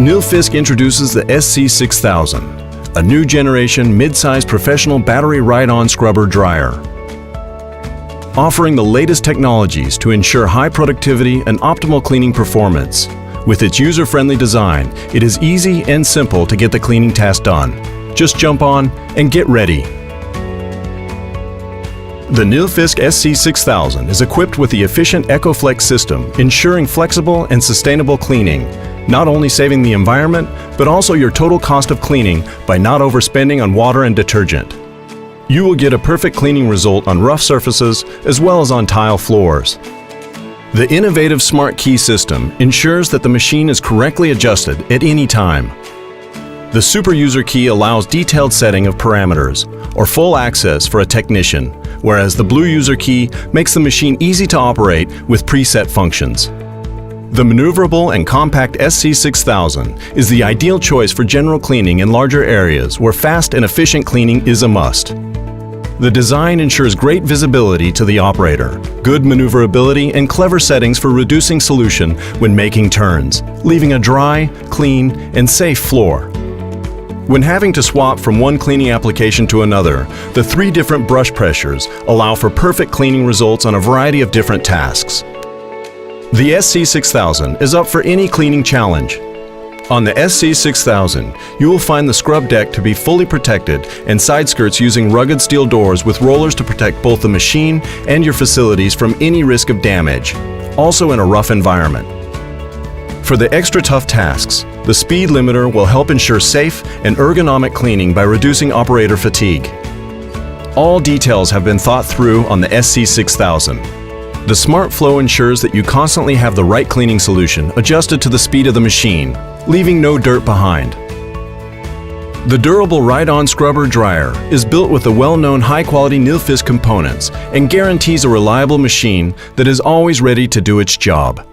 Nilfisk introduces the SC6000, a new generation mid-size professional battery ride-on scrubber dryer. Offering the latest technologies to ensure high productivity and optimal cleaning performance. With its user-friendly design, it is easy and simple to get the cleaning task done. Just jump on and get ready. The Nilfisk SC6000 is equipped with the efficient EcoFlex System, ensuring flexible and sustainable cleaning, not only saving the environment, but also your total cost of cleaning by not overspending on water and detergent. You will get a perfect cleaning result on rough surfaces as well as on tile floors. The innovative SmartKey System ensures that the machine is correctly adjusted at any time. The Super User Key allows detailed setting of parameters or full access for a technician, whereas the Blue User Key makes the machine easy to operate with preset functions. The maneuverable and compact SC6000 is the ideal choice for general cleaning in larger areas where fast and efficient cleaning is a must. The design ensures great visibility to the operator, good maneuverability, and clever settings for reducing solution when making turns, leaving a dry, clean, and safe floor. When having to swap from one cleaning application to another, the 3 different brush pressures allow for perfect cleaning results on a variety of different tasks. The SC6000 is up for any cleaning challenge. On the SC6000, you will find the scrub deck to be fully protected and side skirts using rugged steel doors with rollers to protect both the machine and your facilities from any risk of damage, also in a rough environment. For the extra tough tasks, the speed limiter will help ensure safe and ergonomic cleaning by reducing operator fatigue. All details have been thought through on the SC6000. The SmartFlow ensures that you constantly have the right cleaning solution adjusted to the speed of the machine, leaving no dirt behind. The durable ride-on scrubber dryer is built with the well-known high-quality Nilfisk components and guarantees a reliable machine that is always ready to do its job.